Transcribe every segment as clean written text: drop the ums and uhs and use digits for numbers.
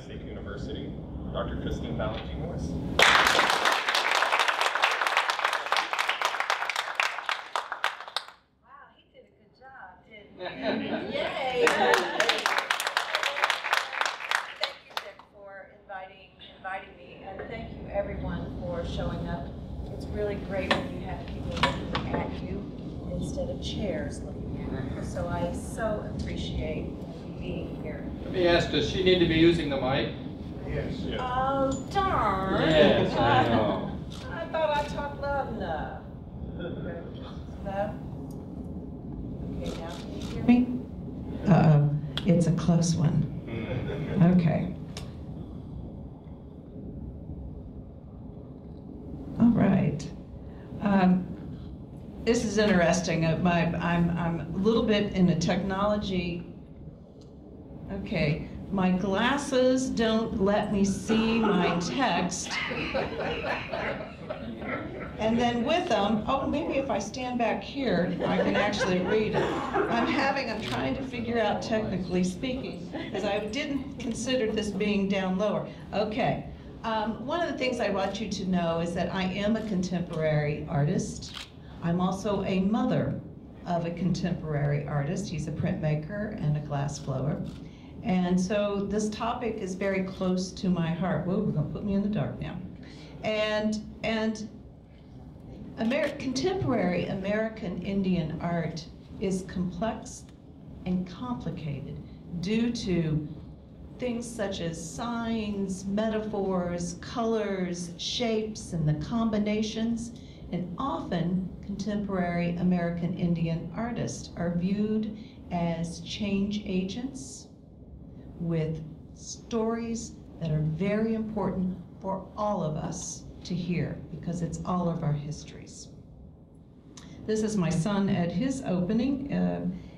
State University, Dr. Christine Ballengee-Morris. Wow, he did a good job, didn't he? Yay! Thank you, Dick, for inviting me, and thank you everyone for showing up. It's really great when you have people looking at you instead of chairs looking at you. So I so appreciate being here. Let me ask, does she need to be using the mic? Yes. Oh, darn. Yes, I know. I thought I talked loud enough. No? Okay, now can you hear me? Uh-oh, it's a close one. Okay. All right. This is interesting. I'm a little bit in a technology. Okay, my glasses don't let me see my text. And then with them, oh, maybe if I stand back here, I can actually read it. I'm trying to figure out, technically speaking, because I didn't consider this being down lower. Okay, one of the things I want you to know is that I am a contemporary artist. I'm also a mother of a contemporary artist. He's a printmaker and a glass blower. And so this topic is very close to my heart. Whoa, we're gonna put me in the dark now. And contemporary American Indian art is complex and complicated due to things such as signs, metaphors, colors, shapes, and the combinations. And often contemporary American Indian artists are viewed as change agents with stories that are very important for all of us to hear, because it's all of our histories. This is my son at his opening,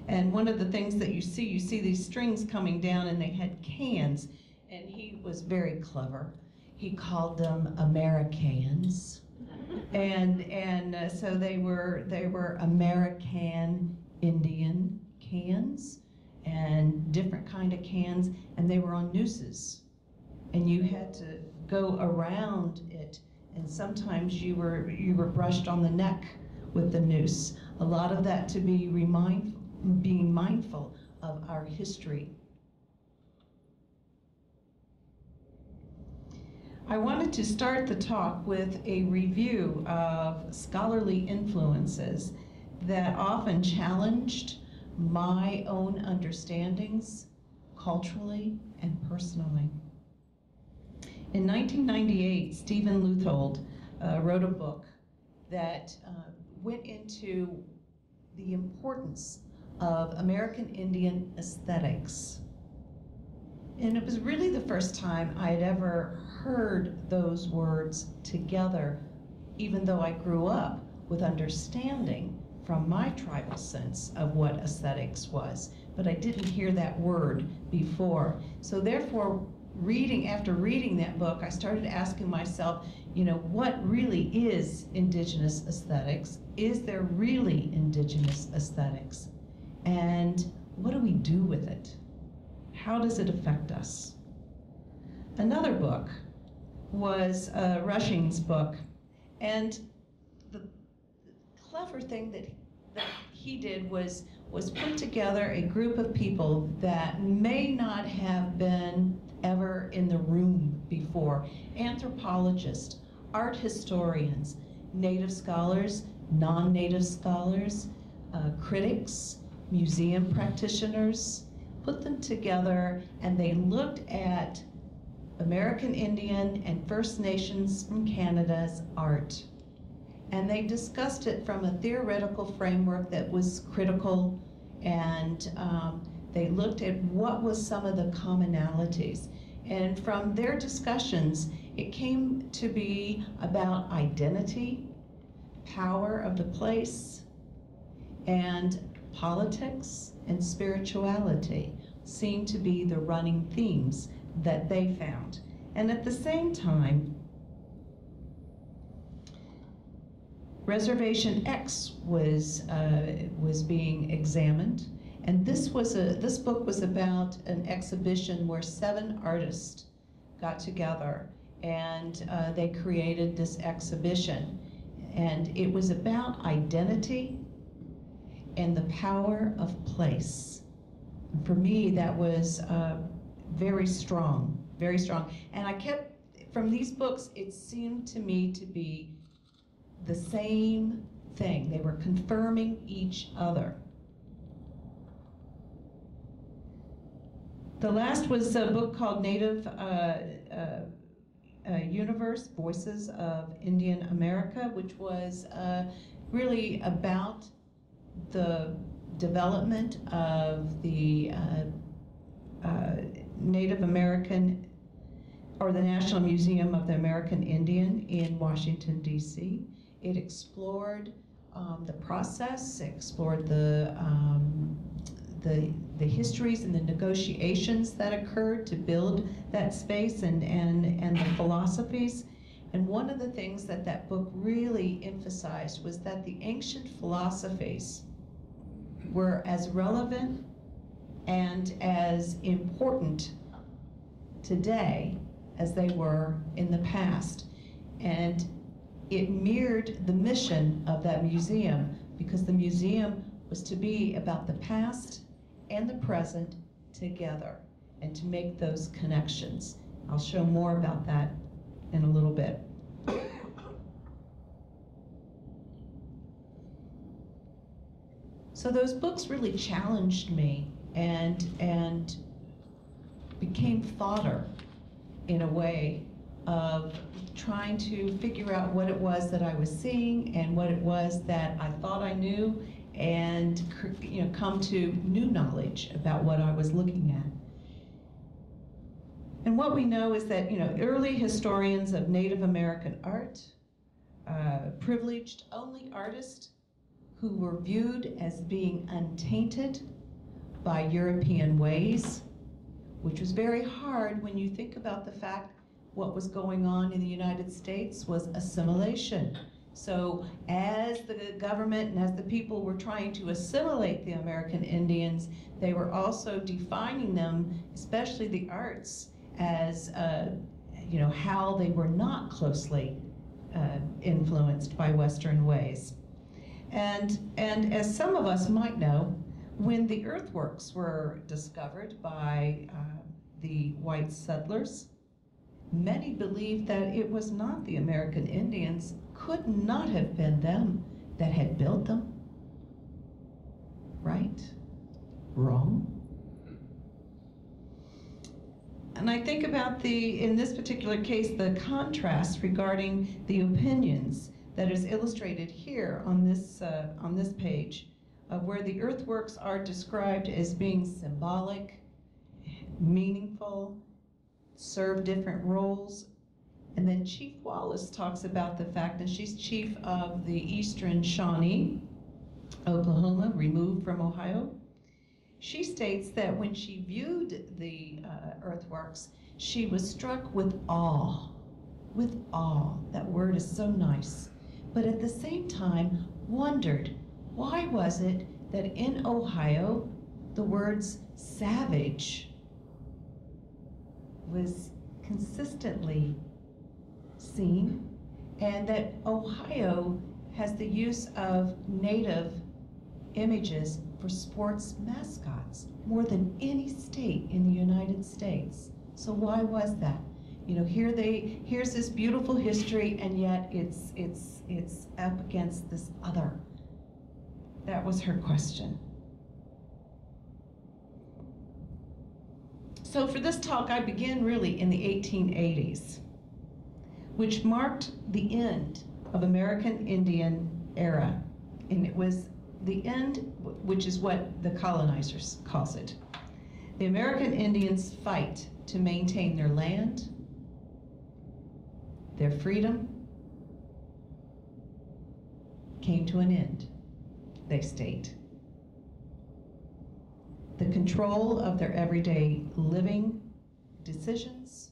and one of the things that you see these strings coming down, and they had cans, and he was very clever. He called them Americans, and so they were American Indian cans, and different kind of cans, and they were on nooses, and you had to go around it, and sometimes you were brushed on the neck with the noose. A lot of that to be being mindful of our history. I wanted to start the talk with a review of scholarly influences that often challenged my own understandings culturally and personally. In 1998, Stephen Leuthold wrote a book that went into the importance of American Indian aesthetics. And it was really the first time I had ever heard those words together, even though I grew up with understanding from my tribal sense of what aesthetics was, but I didn't hear that word before. So therefore, after reading that book, I started asking myself, what really is indigenous aesthetics? Is there really indigenous aesthetics? And what do we do with it? How does it affect us? Another book was Rushing's book, and the clever thing that he did was put together a group of people that may not have been ever in the room before. Anthropologists, art historians, Native scholars, non-Native scholars, critics, museum practitioners, put them together, and they looked at American Indian and First Nations from Canada's art. And they discussed it from a theoretical framework that was critical, and they looked at what was some of the commonalities. And from their discussions, it came to be about identity, power of the place, and politics and spirituality seemed to be the running themes that they found. And at the same time, Reservation X was being examined, and this book was about an exhibition where 7 artists got together and they created this exhibition. And it was about identity and the power of place. And for me, that was very strong, very strong. And I kept, from these books, it seemed to me to be the same thing. They were confirming each other. The last was a book called Native Universe, Voices of Indian America, which was really about the development of the Native American, or the National Museum of the American Indian in Washington, D.C. It explored the process, explored the histories and the negotiations that occurred to build that space and the philosophies. And one of the things that that book really emphasized was that the ancient philosophies were as relevant and as important today as they were in the past. And it mirrored the mission of that museum, because the museum was to be about the past and the present together and to make those connections. I'll show more about that in a little bit. So those books really challenged me and became fodder in a way of trying to figure out what it was that I was seeing and what it was that I thought I knew, and come to new knowledge about what I was looking at. And what we know is that early historians of Native American art privileged only artists who were viewed as being untainted by European ways, which was very hard when you think about the fact what was going on in the United States was assimilation. So as the government and as the people were trying to assimilate the American Indians, they were also defining them, especially the arts, as how they were not closely influenced by Western ways. And as some of us might know, when the earthworks were discovered by the white settlers, many believed that it was not the American Indians, could not have been them that had built them. Right? Wrong? And I think about in this particular case, the contrast regarding the opinions that is illustrated here on this page, where the earthworks are described as being symbolic, meaningful, serve different roles. And then Chief Wallace talks about the fact that she's chief of the Eastern Shawnee, Oklahoma, removed from Ohio. She states that when she viewed the earthworks, she was struck with awe. With awe. That word is so nice. But at the same time, wondered, why was it that in Ohio, the words savage was consistently seen, and that Ohio has the use of native images for sports mascots more than any state in the United States. So why was that? Here's this beautiful history, and yet it's up against this other. That was her question. So for this talk, I begin really in the 1880s, which marked the end of American Indian era. And it was the end, which is what the colonizers calls it. The American Indians fight to maintain their land, their freedom, came to an end, they state. The control of their everyday living decisions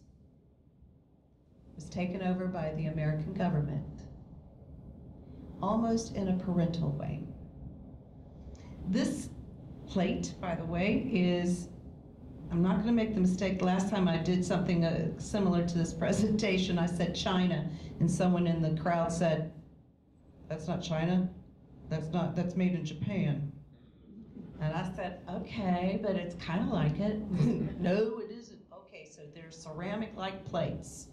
was taken over by the American government, almost in a parental way. This plate, by the way, is I'm not going to make the mistake. Last time I did something similar to this presentation, I said China, and someone in the crowd said, "That's not China. That's made in Japan." And I said, "Okay, but it's kind of like it." "No, it isn't." Okay, so there's ceramic-like plates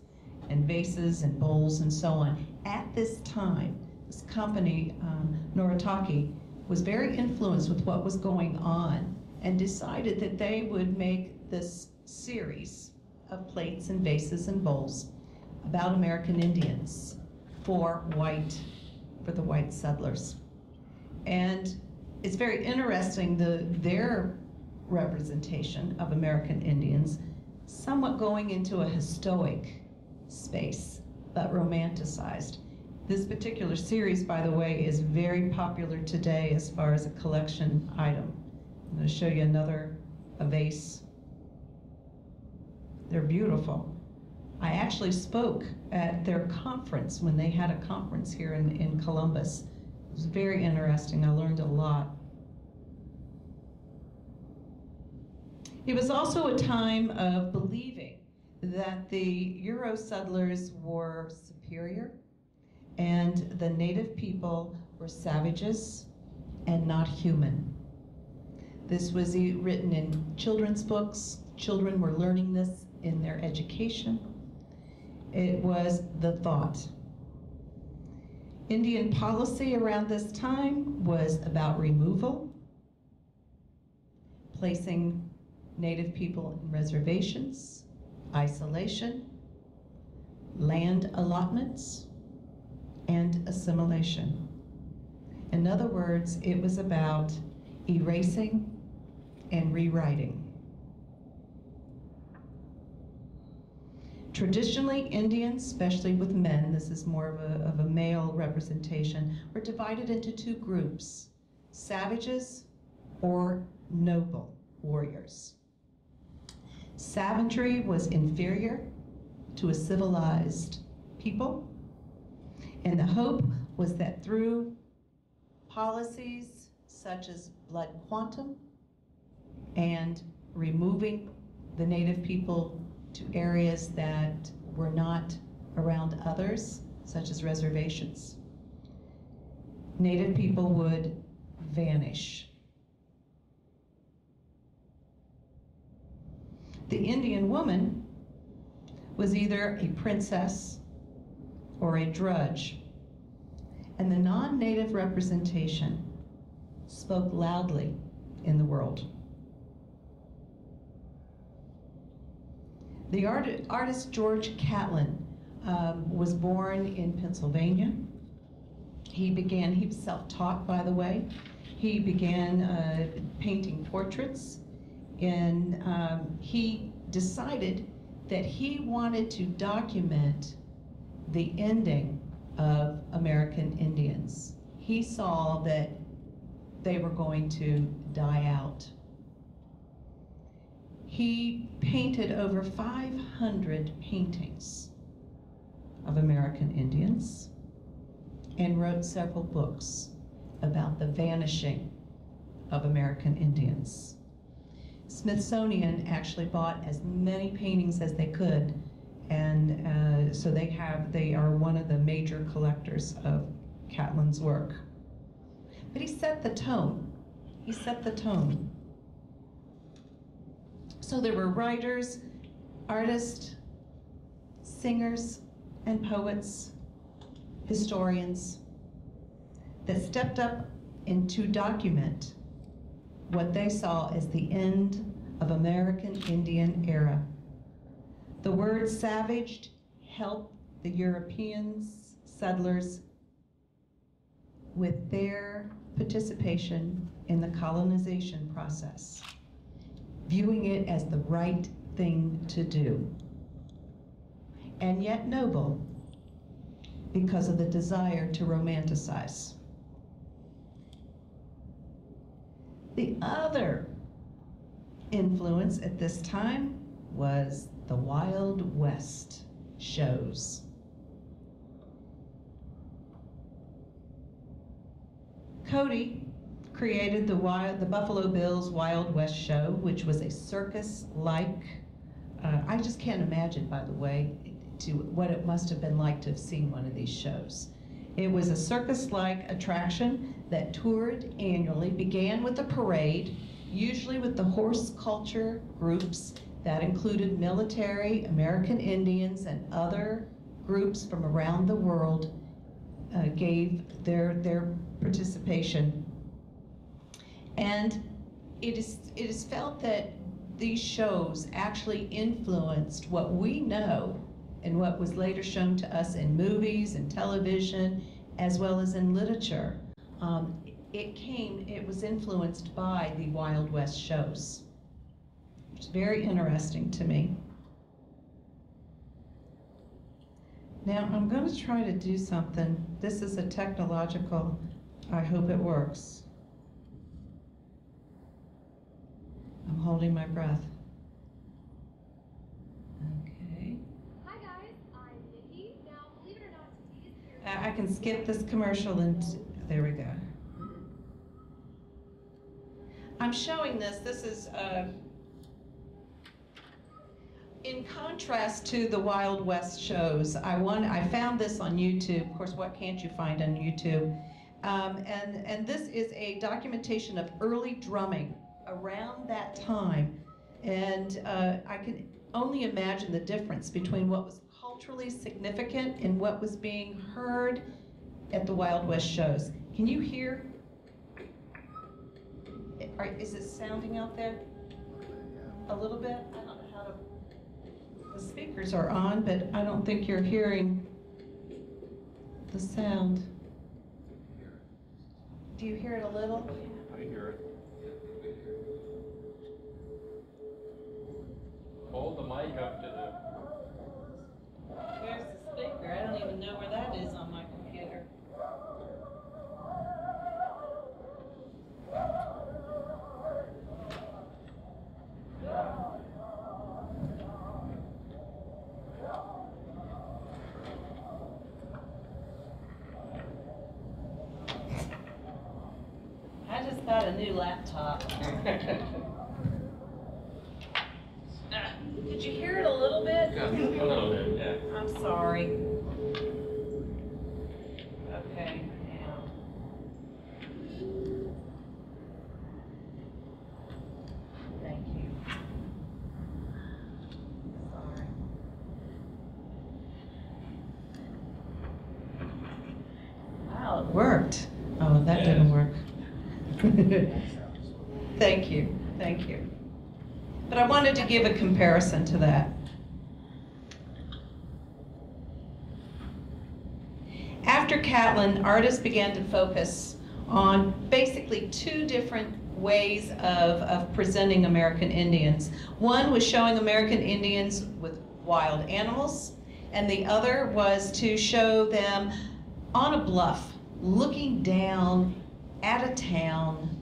and vases and bowls and so on. At this time, this company, Nora Naranjo-Morse, was very influenced with what was going on and decided that they would make this series of plates and vases and bowls about American Indians for the white settlers. And it's very interesting, their representation of American Indians, somewhat going into a historic space, but romanticized. This particular series, by the way, is very popular today as far as a collection item. I'm going to show you a vase. They're beautiful. I actually spoke at their conference when they had a conference here in Columbus. It was very interesting. I learned a lot. It was also a time of believing that the Euro settlers were superior and the native people were savages and not human. This was written in children's books. Children were learning this in their education. It was the thought. Indian policy around this time was about removal, placing native people in reservations, isolation, land allotments, and assimilation. In other words, it was about erasing and rewriting. Traditionally, Indians, especially with men, this is more of a male representation, were divided into two groups: savages or noble warriors. Savagery was inferior to a civilized people, and the hope was that through policies such as blood quantum and removing the native people to areas that were not around others, such as reservations, native people would vanish. The Indian woman was either a princess or a drudge, and the non-native representation spoke loudly in the world. The artist George Catlin was born in Pennsylvania. He was self-taught, by the way. He began painting portraits, and he decided that he wanted to document the ending of American Indians. He saw that they were going to die out. He painted over 500 paintings of American Indians and wrote several books about the vanishing of American Indians. Smithsonian actually bought as many paintings as they could, and so they are one of the major collectors of Catlin's work. But he set the tone. He set the tone. So there were writers, artists, singers, and poets, historians that stepped up and to document what they saw as the end of American Indian era. The word savaged helped the Europeans, settlers, with their participation in the colonization process, viewing it as the right thing to do, and yet noble because of the desire to romanticize. The other influence at this time was the Wild West shows. created the Buffalo Bills Wild West show, which was a circus-like. I just can't imagine, by the way, what it must have been like to have seen one of these shows. It was a circus-like attraction that toured annually, began with a parade, usually with the horse culture groups that included military, American Indians, and other groups from around the world gave their participation. And it is felt that these shows actually influenced what we know and what was later shown to us in movies and television, as well as in literature. It was influenced by the Wild West shows. It's very interesting to me. Now I'm going to try to do something. This is a technological, I hope it works. I'm holding my breath. Okay. Hi guys, I'm Nikki. Now, believe it or not, today's here. I can skip this commercial and there we go. I'm showing this. This is in contrast to the Wild West shows. I found this on YouTube. Of course, what can't you find on YouTube? And this is a documentation of early drumming around that time. And I can only imagine the difference between what was culturally significant and what was being heard at the Wild West shows. Can you hear? Is it sounding out there? A little bit? I don't know how to. The speakers are on, but I don't think you're hearing the sound. Do you hear it a little? I hear it. Hold the mic up to the... There's the speaker. I don't even know where that is on my computer. I just got a new laptop. Did you hear it a little bit? Yeah, a little bit, yeah. I'm sorry. Okay, now. Thank you. Sorry. Wow, it worked. Oh, that didn't work. Thank you, thank you. But I wanted to give a comparison to that. After Catlin, artists began to focus on basically two different ways of presenting American Indians. One was showing American Indians with wild animals, and the other was to show them on a bluff, looking down at a town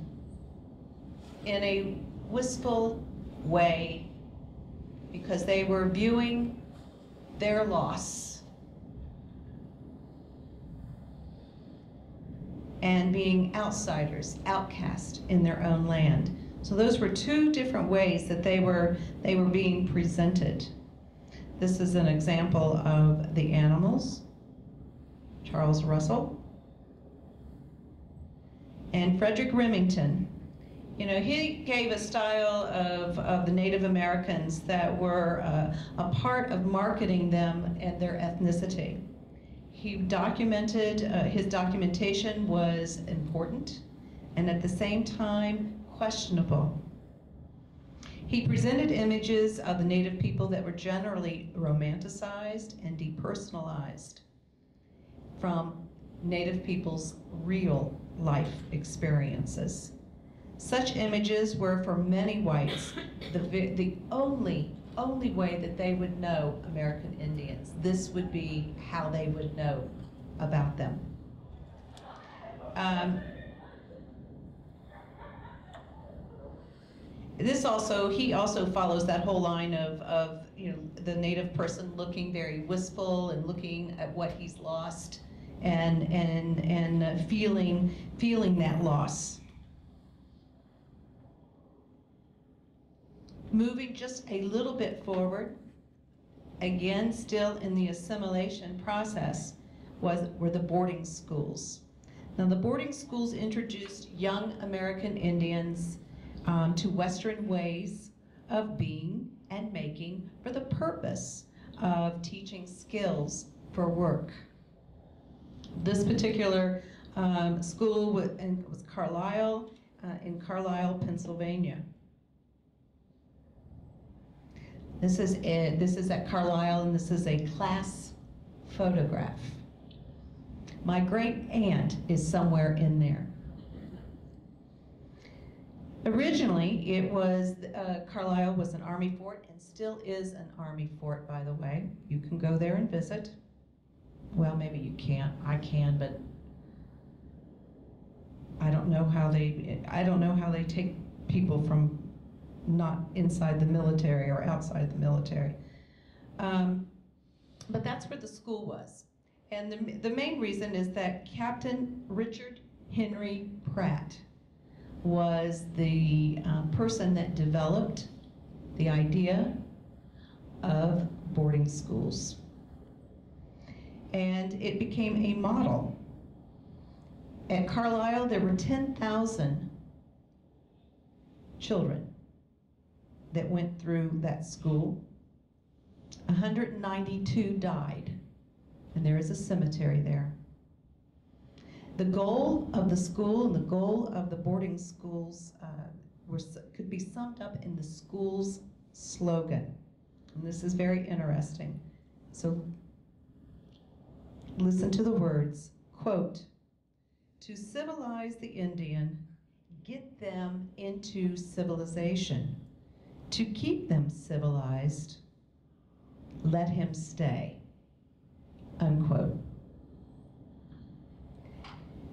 in a wistful way, because they were viewing their loss and being outsiders, outcast in their own land. So those were two different ways that they were being presented. This is an example of the animals, Charles Russell, and Frederick Remington. You know, he gave a style of the Native Americans that were a part of marketing them and their ethnicity. He documented, his documentation was important and at the same time questionable. He presented images of the Native people that were generally romanticized and depersonalized from Native people's real life experiences. Such images were, for many whites, the only way that they would know American Indians. This would be how they would know about them. He also follows that whole line of you know, the Native person looking very wistful and looking at what he's lost and feeling that loss. Moving just a little bit forward, again still in the assimilation process, were the boarding schools. Now the boarding schools introduced young American Indians to Western ways of being and making for the purpose of teaching skills for work. This particular school was Carlisle, in Carlisle, Pennsylvania. This is at Carlisle, and this is a class photograph. My great aunt is somewhere in there. Originally, it was Carlisle was an Army fort, and still is an Army fort, by the way. You can go there and visit. Well, maybe you can't. I can, but I don't know how they take people from not inside the military or outside the military. But that's where the school was. And the main reason is that Captain Richard Henry Pratt was the person that developed the idea of boarding schools. And it became a model. At Carlisle, there were 10,000 children that went through that school. 192 died, and there is a cemetery there. The goal of the school and the goal of the boarding schools could be summed up in the school's slogan. And this is very interesting. So listen to the words, quote, "To civilize the Indian, get them into civilization. To keep them civilized, let him stay," unquote.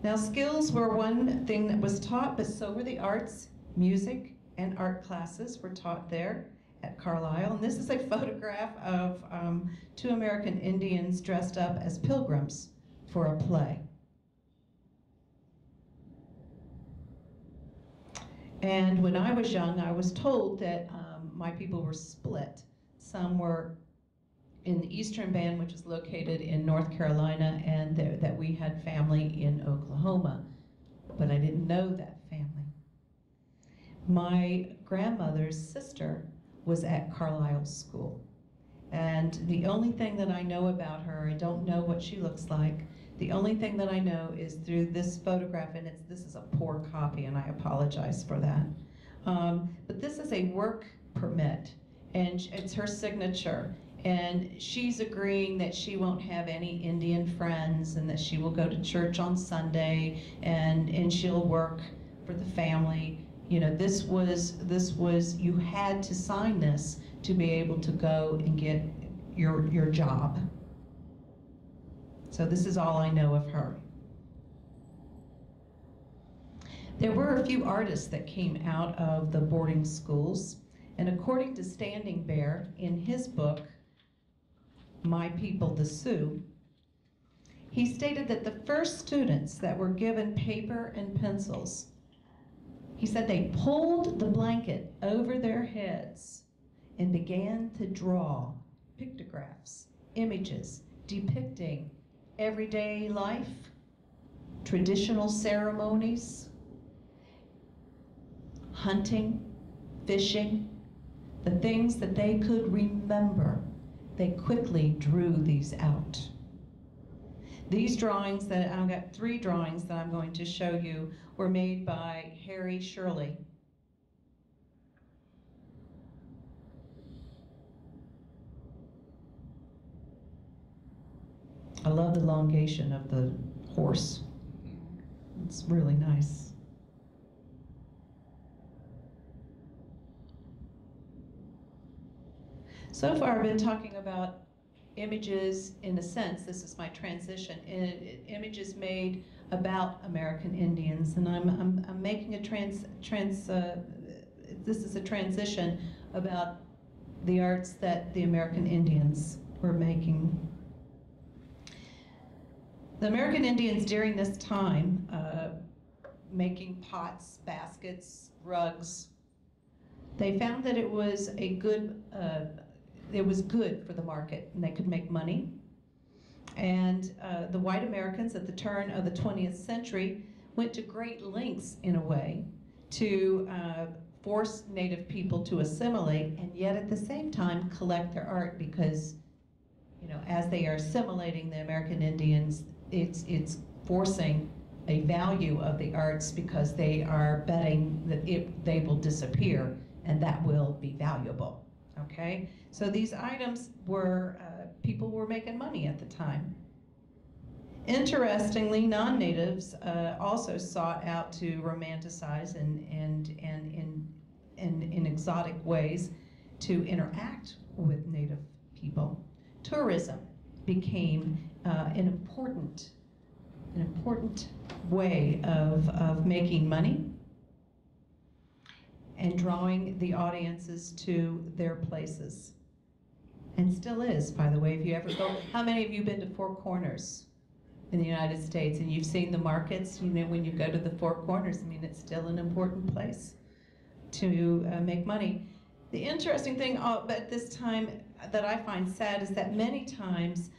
Now, skills were one thing that was taught, but so were the arts. Music and art classes were taught there at Carlisle. And this is a photograph of 2 American Indians dressed up as pilgrims for a play. And when I was young, I was told that my people were split. Some were in the Eastern Band, which is located in North Carolina, and that we had family in Oklahoma, but I didn't know that family. My grandmother's sister was at Carlisle School, and the only thing that I know about her, I don't know what she looks like. The only thing that I know is through this photograph, and this is a poor copy, and I apologize for that. But this is a work permit, and it's her signature. And she's agreeing that she won't have any Indian friends, and that she will go to church on Sunday, and she'll work for the family. You know, this was you had to sign this to be able to go and get your job. So this is all I know of her. There were a few artists that came out of the boarding schools, and according to Standing Bear, in his book, My People the Sioux, he stated that the first students that were given paper and pencils, he said they pulled the blanket over their heads and began to draw pictographs, images depicting everyday life, traditional ceremonies, hunting, fishing, the things that they could remember. They quickly drew these out. These drawings I've got 3 drawings that I'm going to show you were made by Harry Shirley. I love the elongation of the horse. It's really nice. So far I've been talking about images in a sense, this is my transition, images made about American Indians, and I'm making a this is a transition about the arts that the American Indians were making. The American Indians during this time, making pots, baskets, rugs, They found that it was good for the market, and they could make money. And the white Americans at the turn of the 20th century went to great lengths, in a way, to force Native people to assimilate, and yet at the same time collect their art, because, you know, as they are assimilating the American Indians, it's forcing a value of the arts, because they are betting that they will disappear, and that will be valuable. Okay, so these items were, people were making money at the time. Interestingly, non-natives also sought out to romanticize and in exotic ways to interact with Native people. Tourism became an important way of making money and drawing the audiences to their places. And still is, by the way, if you ever go. How many of you have been to Four Corners in the United States, and you've seen the markets? You know, when you go to the Four Corners, I mean, it's still an important place to make money. The interesting thing at this time that I find sad is that many times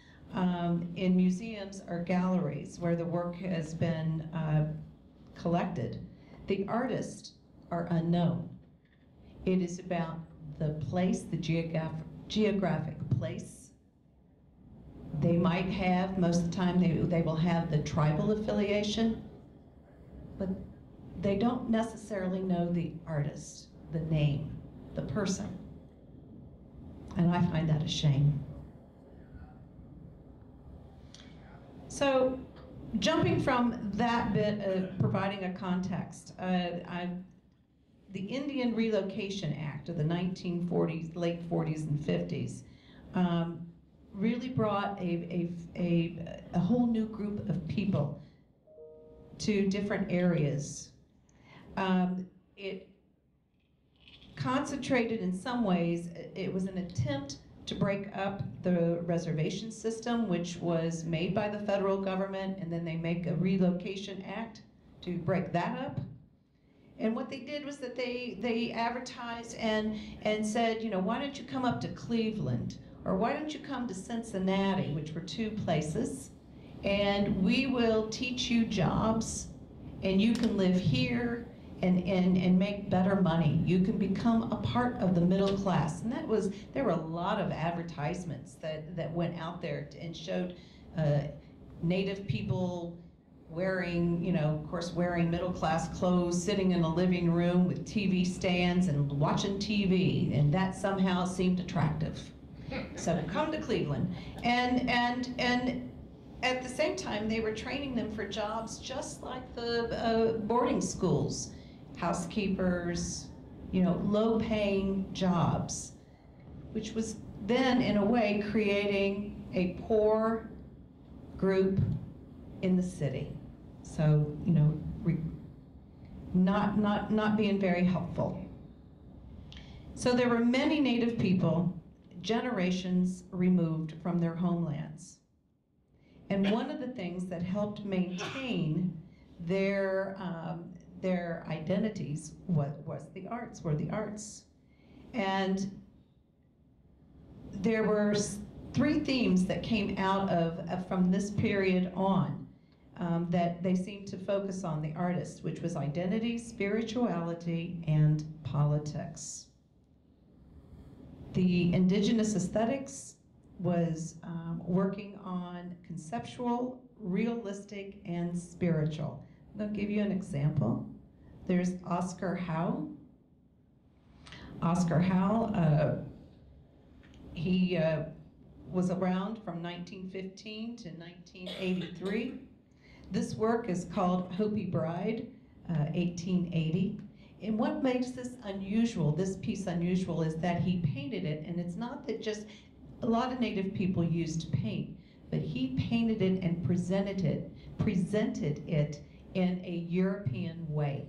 in museums or galleries where the work has been collected, the artists are unknown. It is about the place, the geographic place. They might have, most of the time, they will have the tribal affiliation, but they don't necessarily know the artist, the name, the person. And I find that a shame. So, jumping from that bit of providing a context, the Indian Relocation Act of the 1940s, late 40s and 50s, really brought a whole new group of people to different areas. It concentrated in some ways, it was an attempt to break up the reservation system, which was made by the federal government, and then they make a relocation act to break that up. And what they did was that they advertised and said, you know, why don't you come up to Cleveland, or why don't you come to Cincinnati, which were two places, and we will teach you jobs, and you can live here and make better money. You can become a part of the middle class. And there were a lot of advertisements that went out there and showed Native people wearing, you know, of course, wearing middle-class clothes, sitting in a living room with TV stands and watching TV, and that somehow seemed attractive. So come to Cleveland. And at the same time, they were training them for jobs just like the boarding schools, housekeepers, you know, low-paying jobs, which was then, in a way, creating a poor group in the city. So, you know, not being very helpful. So there were many Native people, generations removed from their homelands. And one of the things that helped maintain their identities were the arts. And there were three themes that came out from this period on that they seemed to focus on, the artists, which was identity, spirituality, and politics. The indigenous aesthetics was working on conceptual, realistic, and spiritual. I'll give you an example. There's Oscar Howe. Oscar Howe, he was around from 1915 to 1983. This work is called Hopi Bride, 1880. And what makes this unusual, this piece unusual, is that he painted it, and it's not that just a lot of Native people used paint, but he painted it and presented it in a European way,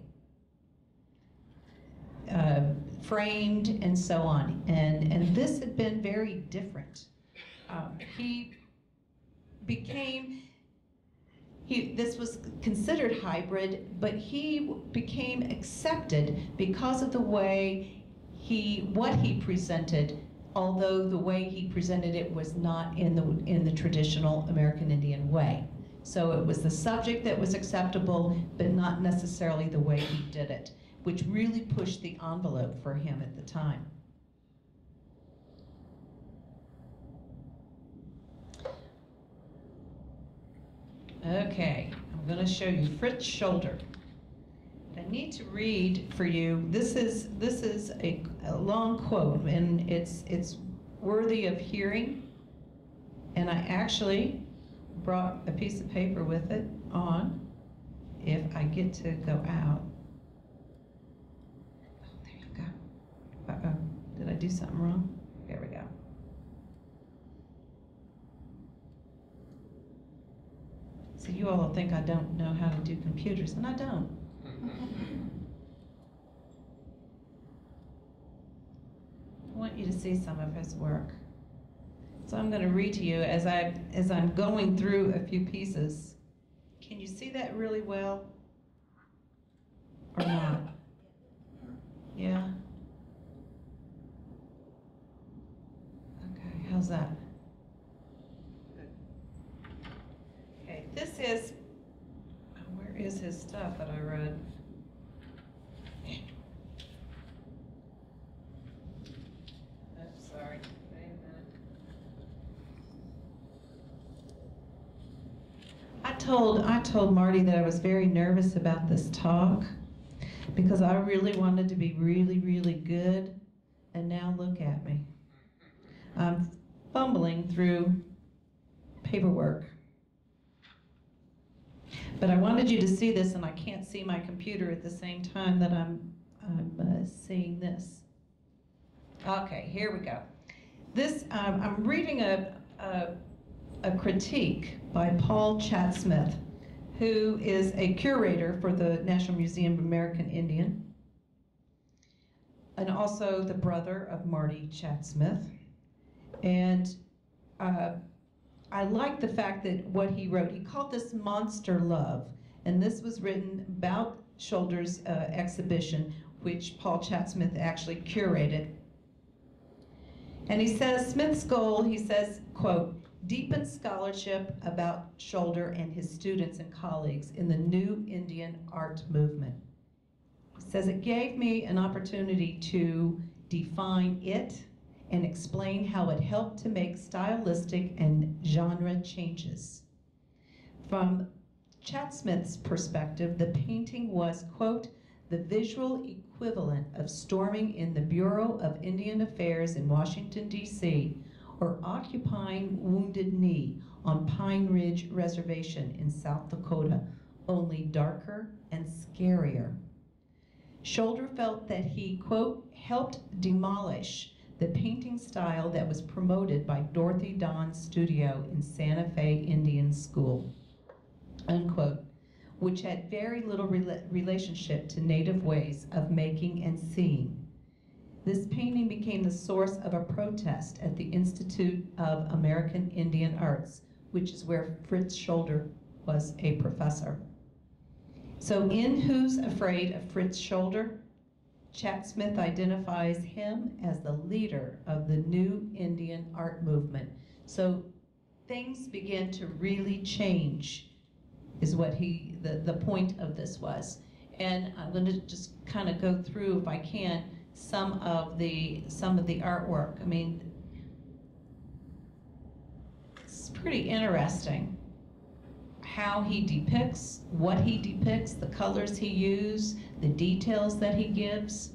framed and so on. And this had been very different. This was considered hybrid, but he became accepted because of the way what he presented, although the way he presented it was not in the traditional American Indian way. So it was the subject that was acceptable, but not necessarily the way he did it, which really pushed the envelope for him at the time. Okay, I'm going to show you Fritz Shoulder. I need to read for you. This is a long quote, and it's worthy of hearing. And I actually brought a piece of paper with it on, if I get to go out. Oh, there you go. Uh-oh, did I do something wrong? There we go. So you all think I don't know how to do computers, and I don't. I want you to see some of his work. So I'm going to read to you as I'm going through a few pieces. Can you see that really well? Or not? Yeah? Okay, how's that? Okay, this is, where is his stuff that I read? Oops, sorry. Wait a minute. I told Marty that I was very nervous about this talk because I really wanted to be really, really good, and now look at me. I'm fumbling through paperwork. But I wanted you to see this, and I can't see my computer at the same time that I'm seeing this. Okay, here we go. This, I'm reading a critique by Paul Chatsmith, who is a curator for the National Museum of American Indian, and also the brother of Marty Chatsmith. And I like the fact that what he wrote, he called this Monster Love, and this was written about Shoulder's exhibition, which Paul Chatsmith actually curated. And he says, Smith's goal, he says, quote, deepen scholarship about Shoulder and his students and colleagues in the new Indian art movement. He says, it gave me an opportunity to define it and explain how it helped to make stylistic and genre changes. From Chatsmith's perspective, the painting was, quote, the visual equivalent of storming in the Bureau of Indian Affairs in Washington, D.C., or occupying Wounded Knee on Pine Ridge Reservation in South Dakota, only darker and scarier. Shoulder felt that he, quote, helped demolish the painting style that was promoted by Dorothy Don's studio in Santa Fe Indian School, unquote, which had very little relationship to native ways of making and seeing. This painting became the source of a protest at the Institute of American Indian Arts, which is where Fritz Shoulder was a professor. So in Who's Afraid of Fritz Shoulder, Chatsmith identifies him as the leader of the new Indian art movement. So things begin to really change, is what the point of this was. And I'm going to just kind of go through, if I can, some of the artwork. I mean, it's pretty interesting how he depicts, what he depicts, the colors he uses, the details that he gives.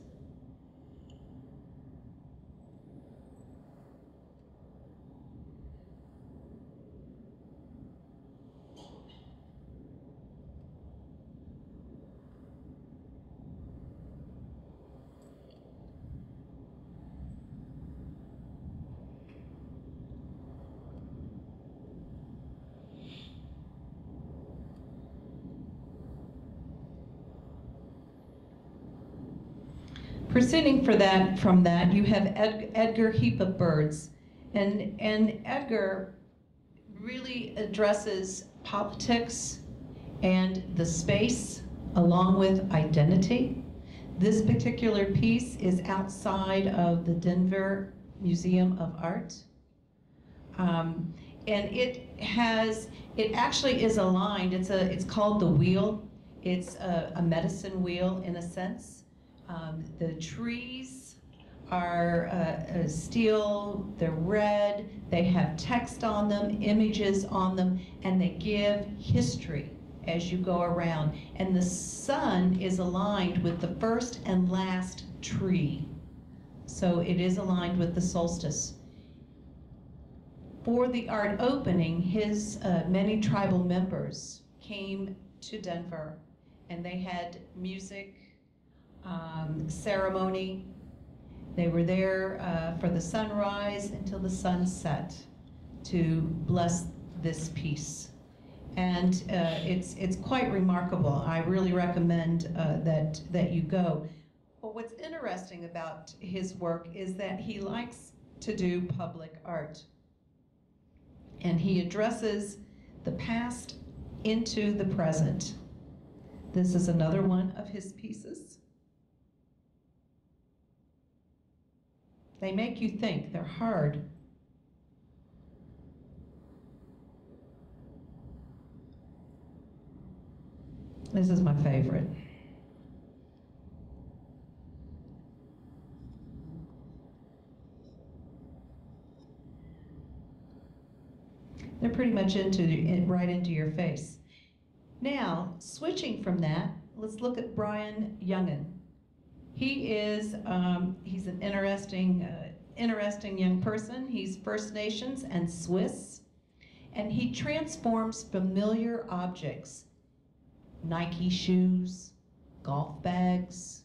Proceeding from that, you have Edgar Heap of Birds. And Edgar really addresses politics and the space along with identity. This particular piece is outside of the Denver Museum of Art. And it actually is aligned. It's called the wheel. It's a medicine wheel in a sense. The trees are steel, they're red, they have text on them, images on them, and they give history as you go around. And the sun is aligned with the first and last tree. So it is aligned with the solstice. For the art opening, his many tribal members came to Denver, and they had music, ceremony. They were there for the sunrise until the sunset to bless this piece. And it's quite remarkable. I really recommend that you go. But what's interesting about his work is that he likes to do public art. And he addresses the past into the present. This is another one of his pieces. They make you think, they're hard. This is my favorite. They're pretty much right into your face. Now, switching from that, let's look at Brian Youngin. He is, he's an interesting young person. He's First Nations and Swiss, and he transforms familiar objects, Nike shoes, golf bags,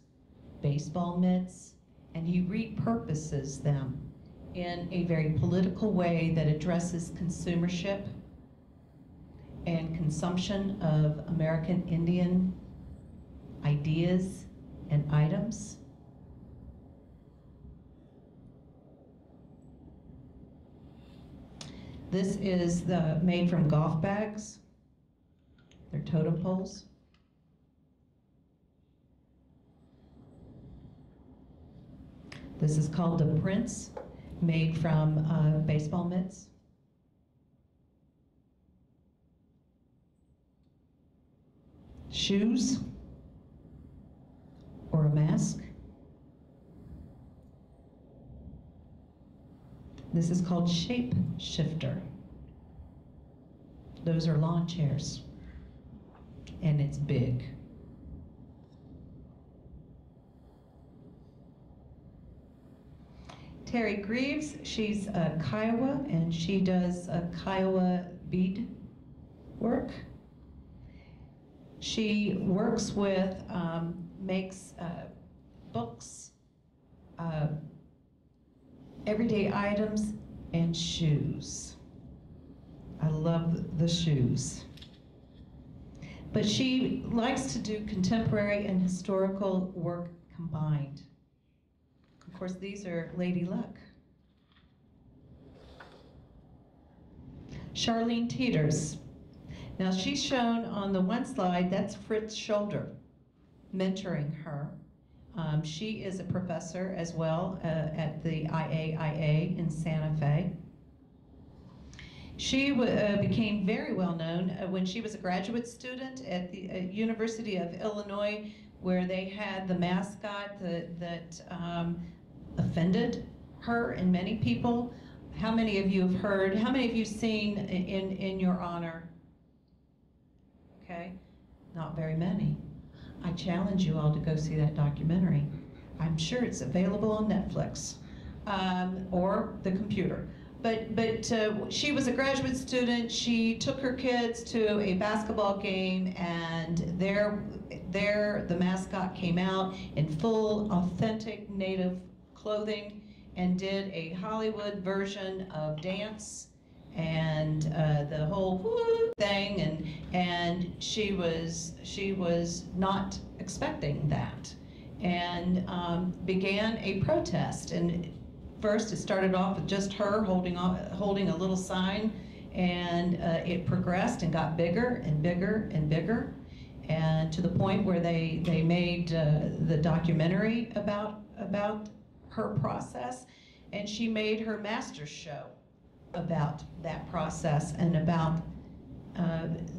baseball mitts, and he repurposes them in a very political way that addresses consumership and consumption of American Indian ideas and items. This is made from golf bags. They're totem poles. This is called the Prince, made from baseball mitts. Shoes or a mask. This is called shapeshifter. Those are lawn chairs, and it's big. Teri Greeves, she's a Kiowa, and she does a Kiowa bead work. She works with, makes books, everyday items, and shoes. I love the shoes. But she likes to do contemporary and historical work combined. Of course, these are Lady Luck. Charlene Teeters. Now she's shown on the one slide, that's Fritz Shoulder, mentoring her. She is a professor as well at the IAIA in Santa Fe. She became very well known when she was a graduate student at the University of Illinois, where they had the mascot that offended her and many people. How many of you have heard, how many of you seen in Your Honor? Okay, not very many. I challenge you all to go see that documentary. I'm sure it's available on Netflix or the computer. But she was a graduate student. She took her kids to a basketball game, and there the mascot came out in full, authentic native clothing and did a Hollywood version of dance and the whole woo thing, and she was not expecting that, and began a protest. And first, it started off with just her holding a little sign, and it progressed and got bigger and bigger and bigger. and to the point where they made the documentary about her process, and she made her master's show about that process and about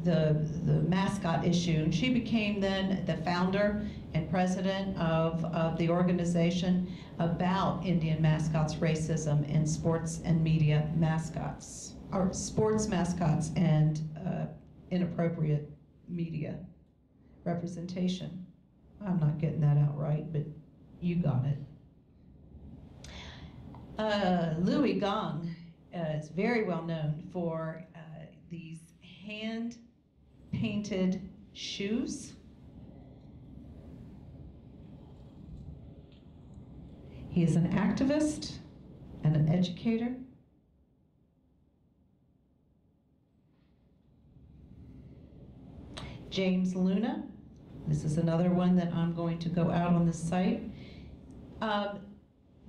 the mascot issue. And she became then the founder and president of the organization about Indian mascots, racism, and sports and media mascots, or sports mascots and inappropriate media representation. I'm not getting that out right, but you got it. Louie Gong is very well known for these hand-painted shoes. He is an activist and an educator. James Luna, this is another one that I'm going to go out on the site.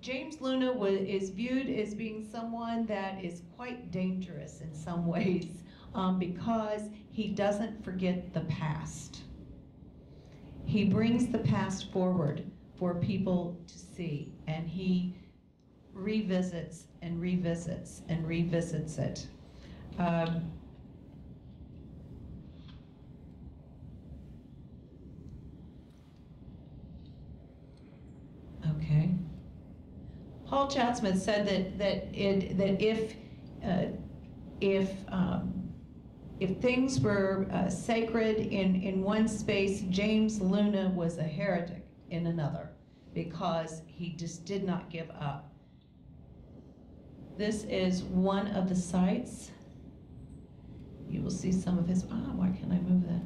James Luna is viewed as being someone that is quite dangerous in some ways because he doesn't forget the past. He brings the past forward for people to see, and he revisits and revisits and revisits it. Okay. Paul Chatsmith said that if things were sacred in one space, James Luna was a heretic in another, because he just did not give up. This is one of the sites. You will see some of his, why can't I move that?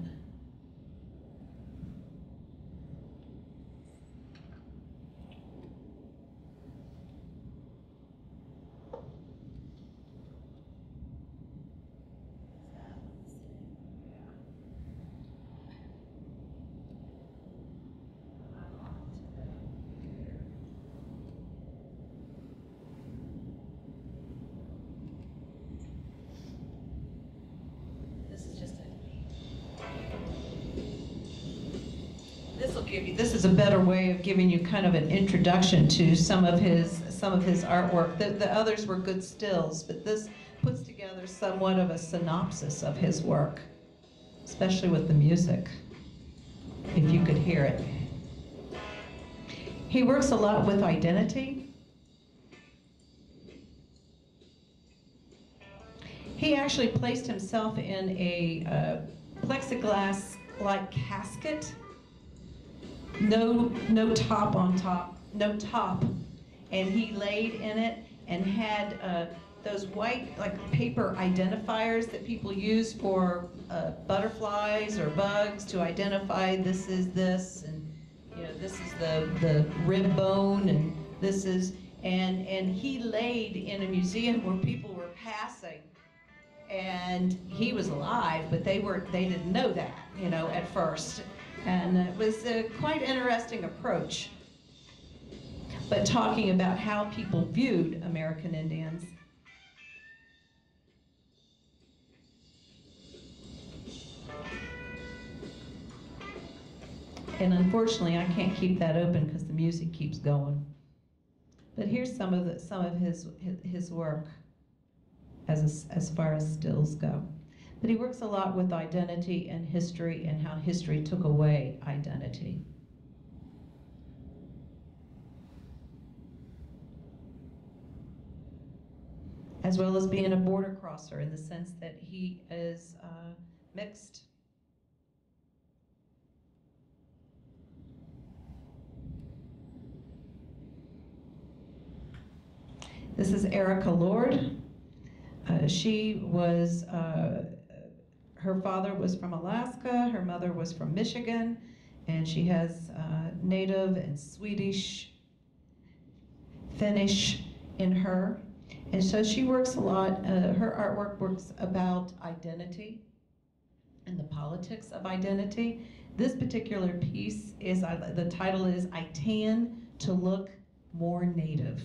This is a better way of giving you kind of an introduction to some of his artwork. The others were good stills, but this puts together somewhat of a synopsis of his work, especially with the music, if you could hear it. He works a lot with identity. He actually placed himself in a plexiglass-like casket. No top on top, no top, and he laid in it and had those white paper identifiers that people use for butterflies or bugs to identify this is this, and this is the rib bone, and this is, and he laid in a museum where people were passing, and he was alive, but they didn't know that at first. And it was a quite interesting approach, but talking about how people viewed American Indians. And unfortunately, I can't keep that open because the music keeps going. But here's some of his work as far as stills go. But he works a lot with identity and history and how history took away identity. As well as being a border crosser in the sense that he is mixed. This is Erica Lord. She was her father was from Alaska, her mother was from Michigan, and she has Native and Swedish, Finnish in her. And so she works a lot, her artwork works about identity and the politics of identity. This particular piece is, the title is, I Tan to Look More Native.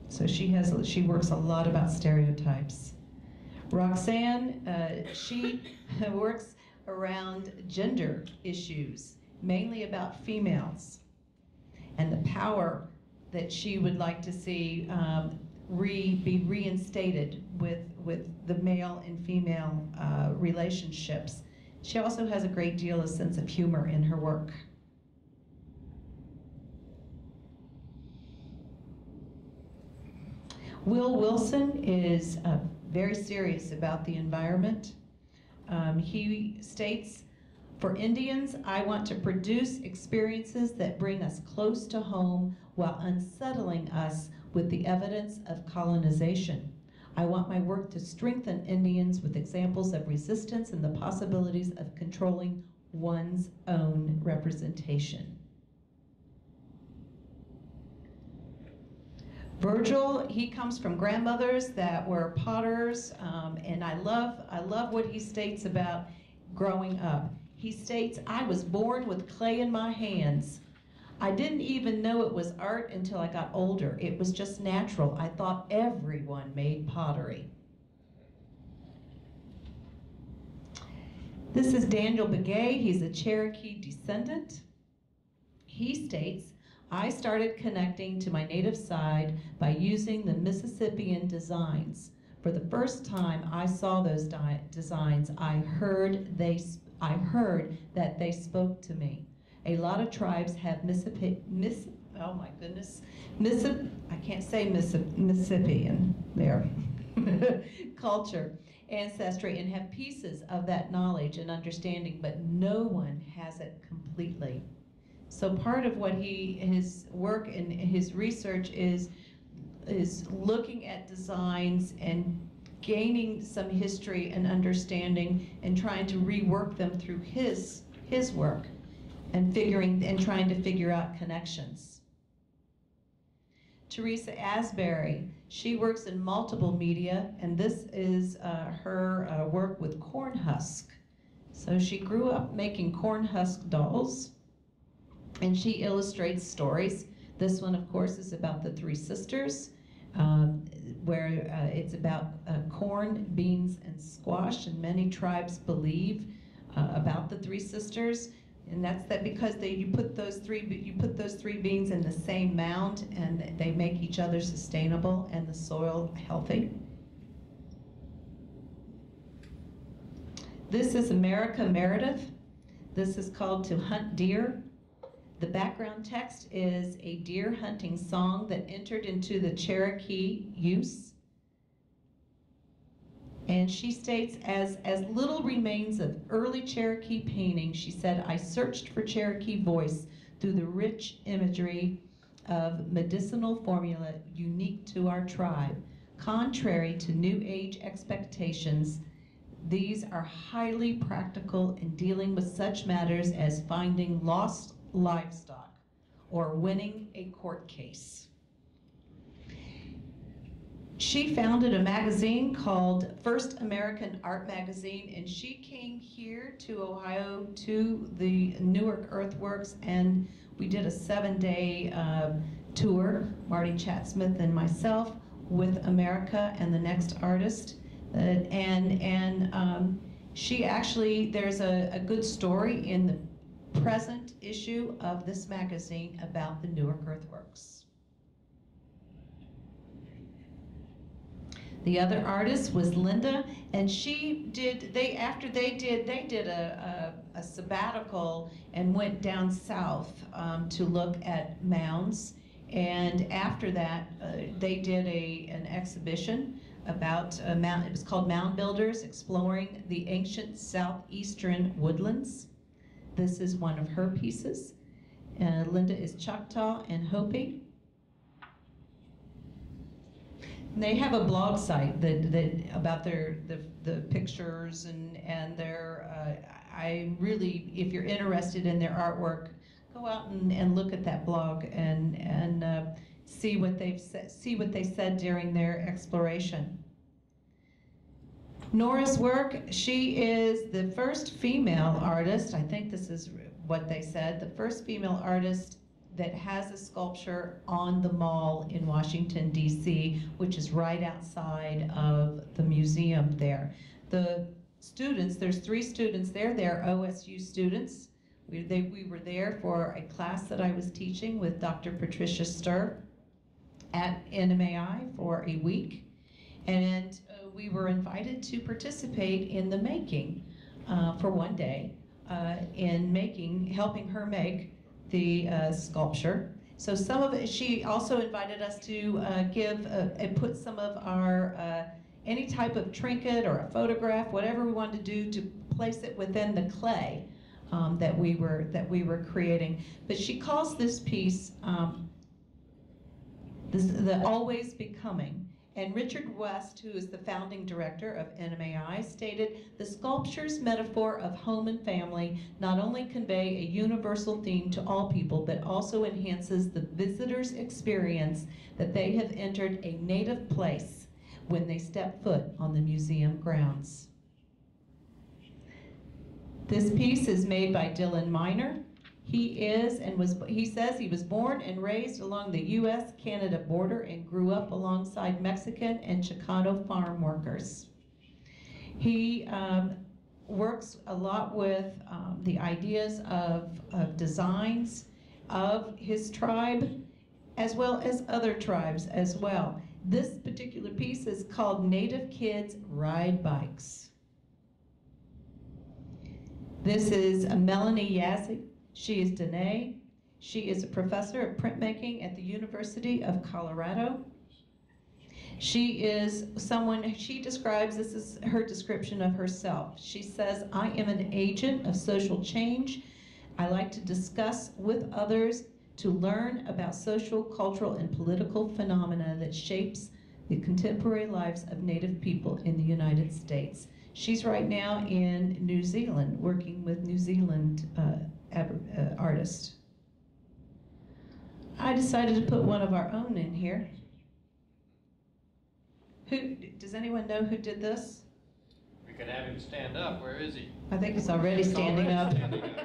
So she works a lot about stereotypes. Roxanne, she works around gender issues, mainly about females, and the power that she would like to see be reinstated with the male and female relationships. She also has a great deal of sense of humor in her work. Will Wilson is very serious about the environment. He states, "For Indians, I want to produce experiences that bring us close to home while unsettling us with the evidence of colonization. I want my work to strengthen Indians with examples of resistance and the possibilities of controlling one's own representation." Virgil, he comes from grandmothers that were potters, and I love what he states about growing up. He states, "I was born with clay in my hands. I didn't even know it was art until I got older. It was just natural. I thought everyone made pottery." This is Daniel Begay. He's a Cherokee descendant. He states, "I started connecting to my native side by using the Mississippian designs. For the first time I saw those designs, I heard that they spoke to me. A lot of tribes have Mississippian there culture, ancestry, and have pieces of that knowledge and understanding, but no one has it completely." So part of what his work and his research is looking at designs and gaining some history and understanding and trying to rework them through his work and trying to figure out connections. Teresa Asbury, she works in multiple media, and this is her work with corn husk. So she grew up making corn husk dolls, and she illustrates stories. This one, of course, is about the three sisters, where it's about corn, beans, and squash, and many tribes believe about the three sisters, and that's because you put those three beans in the same mound, and they make each other sustainable and the soil healthy. This is America Meredith. This is called "To Hunt Deer." The background text is a deer hunting song that entered into the Cherokee use. And she states, as little remains of early Cherokee painting, she said, "I searched for Cherokee voice through the rich imagery of medicinal formula unique to our tribe. Contrary to New Age expectations, these are highly practical in dealing with such matters as finding lost livestock or winning a court case." She founded a magazine called First American Art Magazine, and she came here to Ohio to the Newark Earthworks, and we did a 7-day tour, Marty Chatsmith and myself, with America and the Next Artist. She actually, there's a good story in the present issue of this magazine about the Newark Earthworks. The other artist was Linda, and she did, they did a sabbatical and went down south to look at mounds, and after that they did an exhibition about it was called Mound Builders, Exploring the Ancient Southeastern Woodlands. This is one of her pieces. Linda is Choctaw and Hopi. And they have a blog site that about the pictures and their. I really, if you're interested in their artwork, go out and look at that blog and see what they said during their exploration. Nora's work, she is the first female artist, I think this is what they said, the first female artist that has a sculpture on the mall in Washington, D.C., which is right outside of the museum there. The students, there's 3 students there. They're OSU students. We were there for a class that I was teaching with Dr. Patricia Sturr at NMAI for a week. And we were invited to participate in the making for one day in helping her make the sculpture. So some of it, she also invited us to give and put some of our any type of trinket or a photograph, whatever we wanted to do, to place it within the clay that we were creating. But she calls this piece the Always Becoming. And Richard West, who is the founding director of NMAI, stated, "The sculpture's metaphor of home and family not only convey a universal theme to all people, but also enhances the visitor's experience that they have entered a native place when they step foot on the museum grounds." This piece is made by Dylan Miner. He says he was born and raised along the U.S.-Canada border and grew up alongside Mexican and Chicano farm workers. He works a lot with the ideas of designs of his tribe, as well as other tribes as well. This particular piece is called Native Kids Ride Bikes. This is Melanie Yazzie. She is Dene. She is a professor of printmaking at the University of Colorado. She is someone, she describes, this is her description of herself. She says, "I am an agent of social change. I like to discuss with others to learn about social, cultural, and political phenomena that shapes the contemporary lives of Native people in the United States." She's right now in New Zealand, working with New Zealand artist. I decided to put one of our own in here. Does anyone know who did this? We could have him stand up. Where is he? I think he's already standing up. Standing up.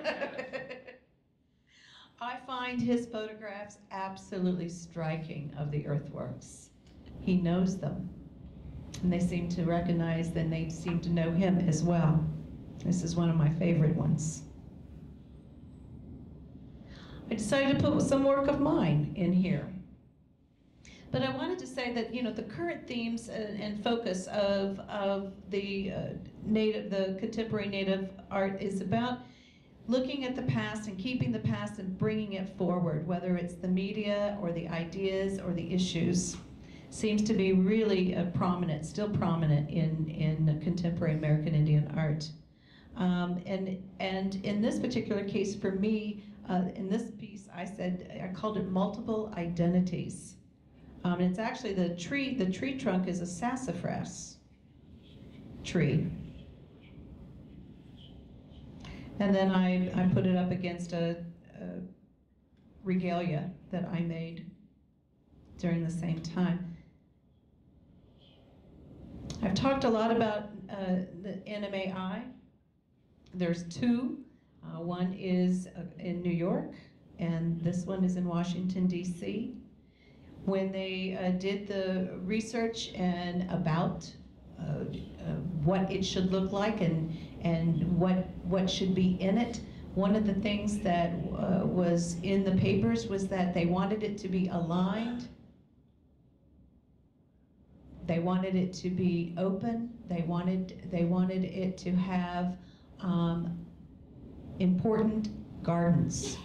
I find his photographs absolutely striking of the earthworks. He knows them, and they seem to recognize, and they seem to know him as well. This is one of my favorite ones. I decided to put some work of mine in here. But I wanted to say that, you know, the current themes and focus of the contemporary Native art is about looking at the past and keeping the past and bringing it forward, whether it's the media or the ideas or the issues. Seems to be really prominent, still prominent in contemporary American Indian art. And in this particular case for me, in this piece, I called it multiple identities. And it's actually the tree trunk is a sassafras tree. And then I put it up against a regalia that I made during the same time. I've talked a lot about the NMAI. There's 2. One is in New York, and this one is in Washington, D.C. When they did the research and about what it should look like and what should be in it, one of the things that was in the papers was that they wanted it to be aligned. They wanted it to be open. They wanted it to have important gardens.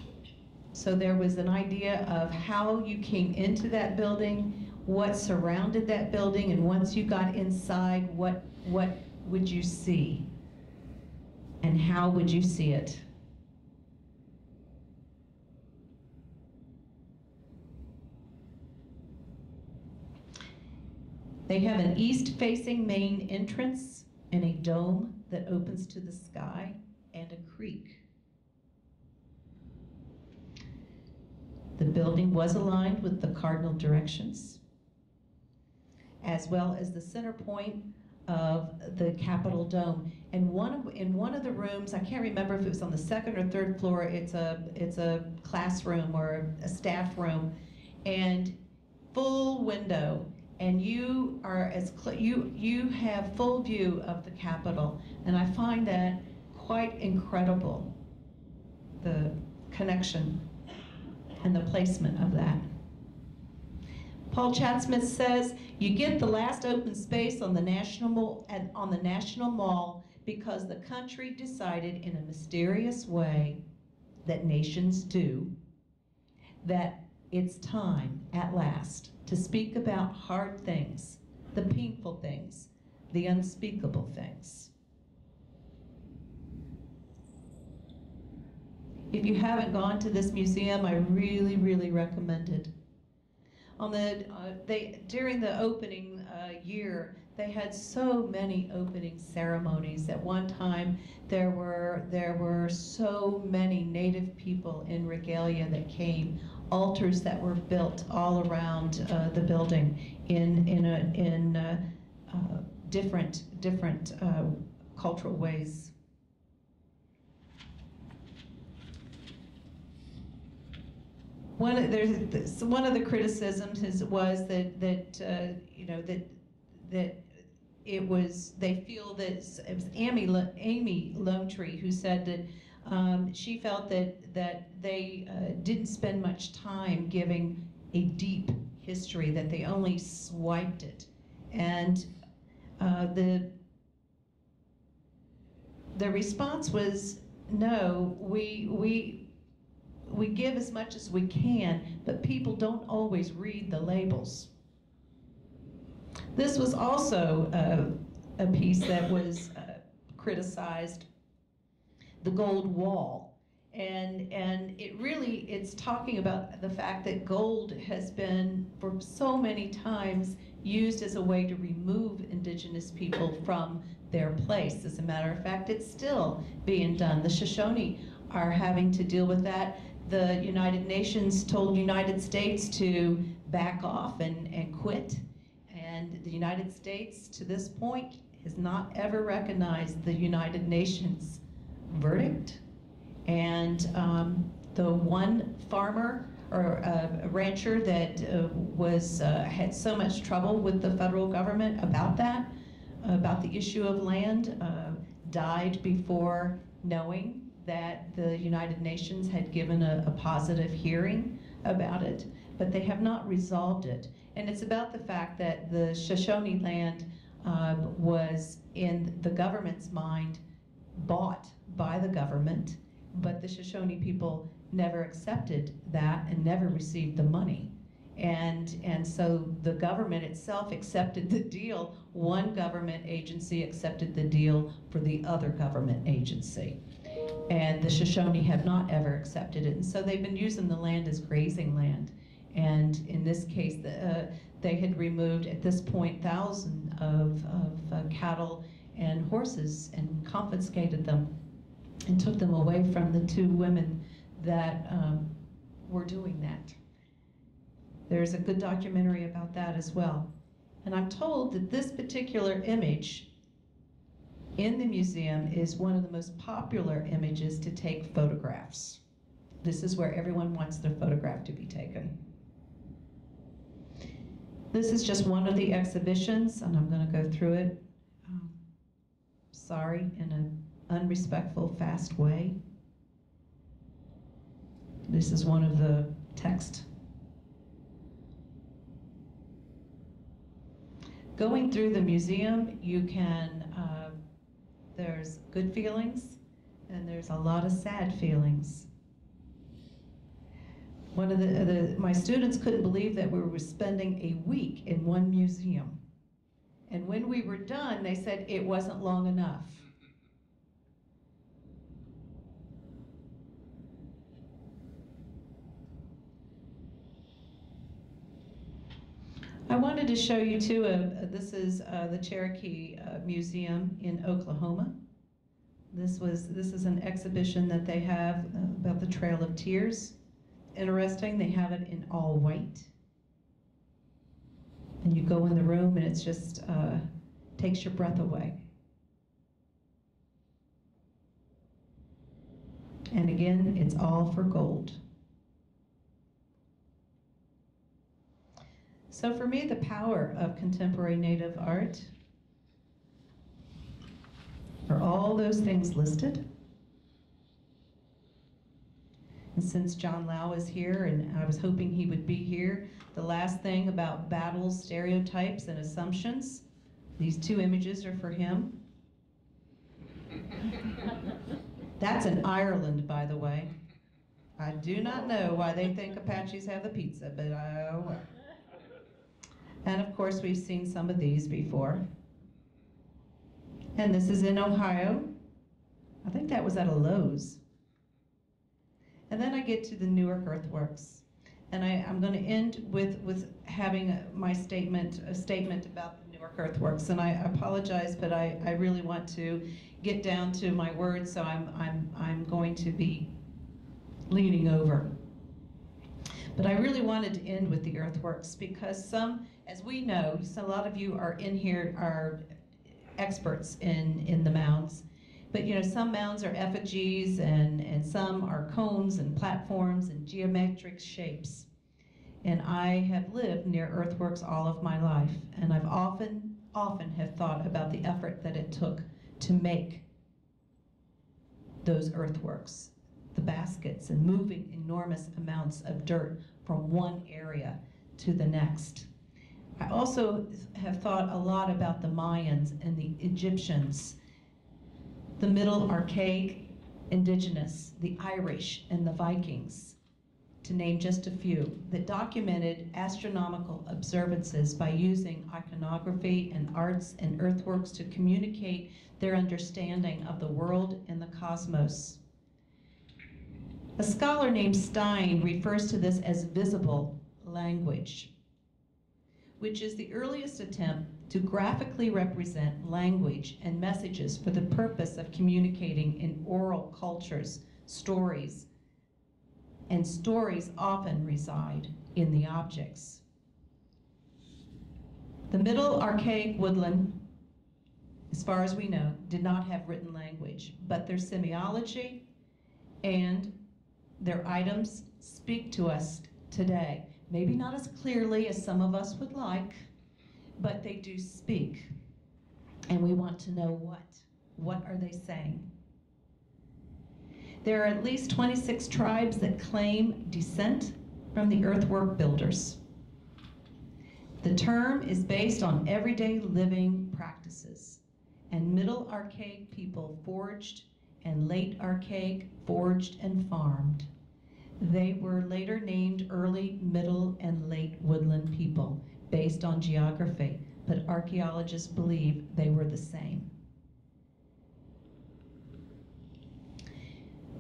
So there was an idea of how you came into that building, what surrounded that building, and once you got inside, what would you see? And how would you see it? They have an east-facing main entrance and a dome that opens to the sky and a creek. The building was aligned with the cardinal directions, as well as the center point of the Capitol Dome. And in one of the rooms, I can't remember if it was on the second or third floor, it's a classroom or a staff room, and full window, and you are you have full view of the Capitol, and I find that quite incredible, the connection and the placement of that. Paul Chatsmith says, you get the last open space on the National Mall because the country decided in a mysterious way that nations do that it's time at last to speak about hard things, the painful things, the unspeakable things. If you haven't gone to this museum, I really, really recommend it. On the during the opening year, they had so many opening ceremonies. At one time, there were so many Native people in regalia that came, altars that were built all around the building in different cultural ways. One of the criticisms was that it was, they feel that it was Amy Lone Tree who said that she felt that they didn't spend much time giving a deep history, that they only swiped it, and the response was, no, we give as much as we can, but people don't always read the labels. This was also a piece that was criticized, the gold wall. And it's talking about the fact that gold has been, for so many times, used as a way to remove indigenous people from their place. As a matter of fact, it's still being done. The Shoshone are having to deal with that. The United Nations told the United States to back off and quit. And the United States, to this point, has not ever recognized the United Nations verdict. And the one farmer or a rancher that had so much trouble with the federal government about that, about the issue of land, died before knowing that the United Nations had given a positive hearing about it, but they have not resolved it. And it's about the fact that the Shoshone land was, in the government's mind, bought by the government, but the Shoshone people never accepted that and never received the money. And so the government itself accepted the deal. One government agency accepted the deal for the other government agency. And the Shoshone have not ever accepted it. And so they've been using the land as grazing land. And in this case, they had removed, at this point, thousands of cattle and horses and confiscated them and took them away from the two women that were doing that. There's a good documentary about that as well. And I'm told that this particular image in the museum is one of the most popular images to take photographs. This is where everyone wants their photograph to be taken. This is just one of the exhibitions, and I'm going to go through it, sorry, in an unrespectful, fast way. This is one of the text. Going through the museum, you can, there's good feelings, and there's a lot of sad feelings. One of my students couldn't believe that we were spending a week in one museum. And when we were done, they said it wasn't long enough. I wanted to show you too, this is the Cherokee Museum in Oklahoma. This is an exhibition that they have about the Trail of Tears. Interesting, they have it in all white. And you go in the room and it's just, takes your breath away. And again, it's all for gold. So for me, the power of contemporary Native art are all those things listed. And since John Lau is here, and I was hoping he would be here, the last thing about battles, stereotypes, and assumptions, these two images are for him. That's in Ireland, by the way. I do not know why they think Apaches have the pizza, but oh well. And of course, we've seen some of these before. And this is in Ohio. I think that was at a Lowe's. And then I get to the Newark Earthworks. And I'm going to end with having my statement about the Newark Earthworks. And I apologize, but I really want to get down to my words, so I'm going to be leaning over. But I really wanted to end with the Earthworks because some, as we know, so a lot of you are in here are experts in the mounds. But you know, some mounds are effigies and some are cones and platforms and geometric shapes. And I have lived near earthworks all of my life, and I've often have thought about the effort that it took to make those earthworks, the baskets, and moving enormous amounts of dirt from one area to the next. I also have thought a lot about the Mayans and the Egyptians, the Middle Archaic Indigenous, the Irish, and the Vikings, to name just a few, that documented astronomical observances by using iconography and arts and earthworks to communicate their understanding of the world and the cosmos. A scholar named Stein refers to this as visible language, which is the earliest attempt to graphically represent language and messages for the purpose of communicating in oral cultures, stories, and stories often reside in the objects. The Middle Archaic woodland, as far as we know, did not have written language, but their semiology and their items speak to us today. Maybe not as clearly as some of us would like, but they do speak. And we want to know what. What are they saying? There are at least 26 tribes that claim descent from the earthwork builders. The term is based on everyday living practices, and Middle Archaic people forged and Late Archaic forged and farmed. They were later named Early, Middle, and Late Woodland people based on geography, but archaeologists believe they were the same.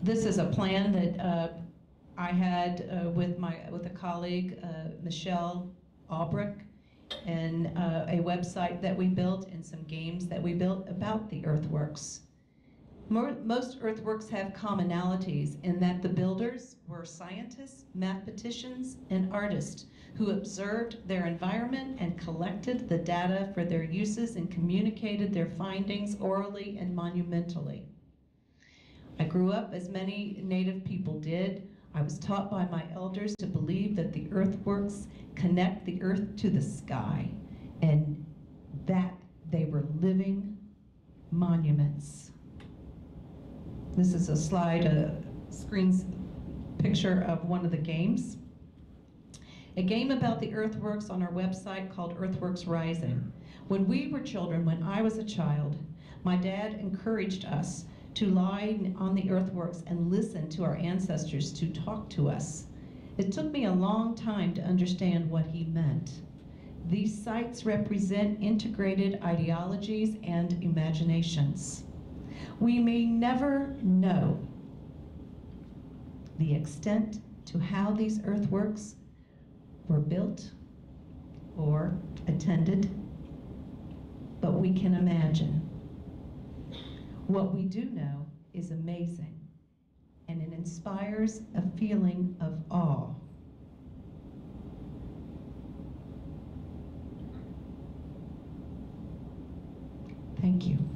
This is a plan that I had with a colleague, Michelle Albrecht, and a website that we built and some games that we built about the earthworks. Most earthworks have commonalities in that the builders were scientists, mathematicians, and artists who observed their environment and collected the data for their uses and communicated their findings orally and monumentally. I grew up as many Native people did. I was taught by my elders to believe that the earthworks connect the earth to the sky, and that they were living monuments. This is a slide, a screen picture of one of the games. A game about the earthworks on our website called Earthworks Rising. When we were children, when I was a child, my dad encouraged us to lie on the earthworks and listen to our ancestors to talk to us. It took me a long time to understand what he meant. These sites represent integrated ideologies and imaginations. We may never know the extent to how these earthworks were built or attended, but we can imagine. What we do know is amazing, and it inspires a feeling of awe. Thank you.